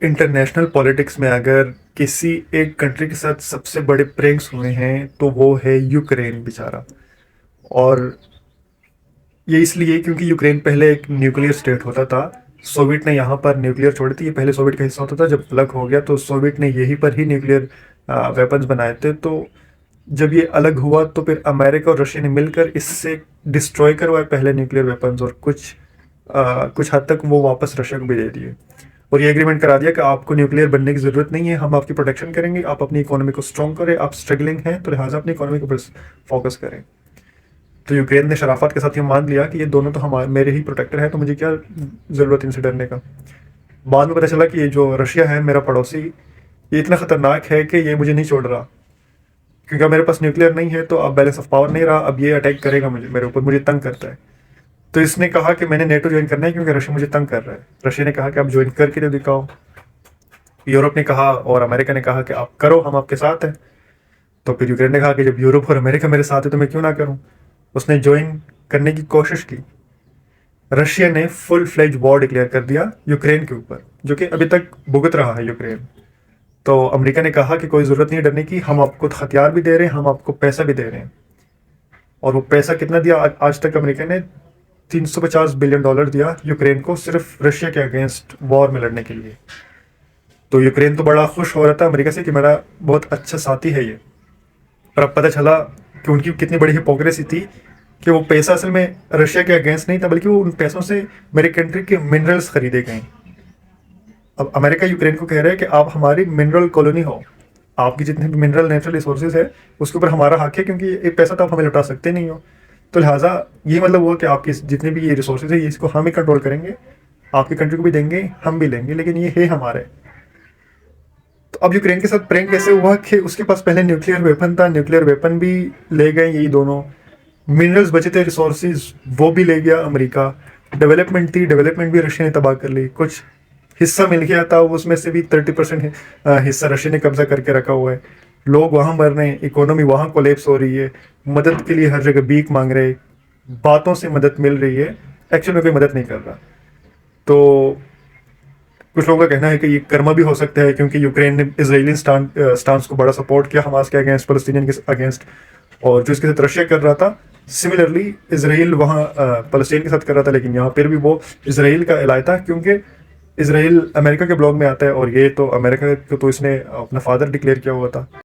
International politics में अगर किसी एक कंट्री के साथ सबसे बड़े प्रैंक्स हुए हैं तो वो है यूक्रेन बेचारा। और ये इसलिए क्योंकि यूक्रेन पहले एक न्यूक्लियर स्टेट होता था। सोवियत ने यहाँ पर न्यूक्लियर छोड़ी थी, ये पहले सोवियत का हिस्सा होता था। जब अलग हो गया तो सोवियत ने यहीं पर ही न्यूक्लियर वेपन्स बनाए थे। तो जब ये अलग हुआ तो फिर अमेरिका और रशिया ने मिलकर इससे डिस्ट्रॉय करवाए पहले न्यूक्लियर वेपन्स, और कुछ हद तक वो वापस रशिया को भी दे दिए। और ये एग्रीमेंट करा दिया कि आपको न्यूक्लियर बनने की ज़रूरत नहीं है, हम आपकी प्रोटेक्शन करेंगे, आप अपनी इकोनॉमी को स्ट्रॉन्ग करें, आप स्ट्रगलिंग हैं तो लिहाजा अपनी इकोनॉमी के ऊपर फोकस करें। तो यूक्रेन ने शराफत के साथ ये मान लिया कि ये दोनों तो हमारे मेरे ही प्रोटेक्टर हैं, तो मुझे क्या ज़रूरत इनसे डरने का। बाद में पता चला कि ये जो रशिया है मेरा पड़ोसी, ये इतना ख़तरनाक है कि ये मुझे नहीं छोड़ रहा, क्योंकि अब मेरे पास न्यूक्लियर नहीं है तो अब बैलेंस ऑफ पावर नहीं रहा, अब ये अटैक करेगा मुझे, मेरे ऊपर मुझे तंग करता है। तो इसने कहा कि मैंने नेटो ज्वाइन करना है क्योंकि रशिया मुझे तंग कर रहा है। रशिया ने कहा कि आप ज्वाइन करके तो दिखाओ। यूरोप ने कहा और अमेरिका ने कहा कि आप करो, हम आपके साथ हैं। तो फिर यूक्रेन ने कहा कि जब यूरोप और अमेरिका मेरे साथ है तो मैं क्यों ना करूं। उसने ज्वाइन करने की कोशिश की। रशिया ने फुल फ्लेज वॉर डिक्लेयर कर दिया यूक्रेन के ऊपर, जो कि अभी तक भुगत रहा है यूक्रेन। तो अमेरिका ने कहा कि कोई ज़रूरत नहीं डरने की, हम आपको हथियार भी दे रहे हैं, हम आपको पैसा भी दे रहे हैं। और वो पैसा कितना दिया आज तक अमेरिका ने? $350 बिलियन दिया यूक्रेन को, सिर्फ रशिया के अगेंस्ट वॉर में लड़ने के लिए। तो यूक्रेन तो बड़ा खुश हो रहा था अमेरिका से कि मेरा बहुत अच्छा साथी है ये। पर अब पता चला कि उनकी कितनी बड़ी हिपोक्रेसी थी कि वो पैसा असल में रशिया के अगेंस्ट नहीं था, बल्कि वो उन पैसों से मेरे कंट्री के मिनरल्स खरीदे गए। अब अमेरिका यूक्रेन को कह रहा है कि आप हमारी मिनरल कॉलोनी हो, आपकी जितने भी मिनरल नेचुरल रिसोर्सेज है उसके ऊपर हमारा हक है, क्योंकि ये पैसा तो आप हमें लौटा सकते नहीं हो। तो लिहाजा ये मतलब हुआ कि आपकी जितने भी ये रिसोर्सेज है ये इसको हम ही कंट्रोल करेंगे, आपकी कंट्री को भी देंगे, हम भी लेंगे, लेकिन ये है हमारे। तो अब यूक्रेन के साथ प्रैंक कैसे हुआ कि उसके पास पहले न्यूक्लियर वेपन था, न्यूक्लियर वेपन भी ले गए यही दोनों। मिनरल्स बचे थे, रिसोर्सेज, वो भी ले गया अमेरिका। डेवलपमेंट थी, डेवलपमेंट भी रशिया ने तबाह कर ली। कुछ हिस्सा मिल गया था, उसमें से भी 30% हिस्सा रशिया ने कब्जा करके रखा हुआ है। लोग वहाँ मर रहे हैं, इकोनॉमी वहाँ कोलैप्स हो रही है, मदद के लिए हर जगह भीख मांग रहे, बातों से मदद मिल रही है, एक्चुअल में कोई मदद नहीं कर रहा। तो कुछ लोगों का कहना है कि ये कर्मा भी हो सकता है, क्योंकि यूक्रेन ने इजरायली स्टांस को बड़ा सपोर्ट किया हमास के अगेंस्ट, फलस्तीनियन के अगेंस्ट। और जो इसके साथ रशिया कर रहा था, सिमिलरली इसराइल वहाँ फलस्तीन के साथ कर रहा था, लेकिन यहाँ फिर भी वो इसराइल का एलाय था, क्योंकि इसराइल अमेरिका के ब्लॉक में आता है और ये तो अमेरिका को तो इसने अपना फादर डिक्लेयर किया हुआ था।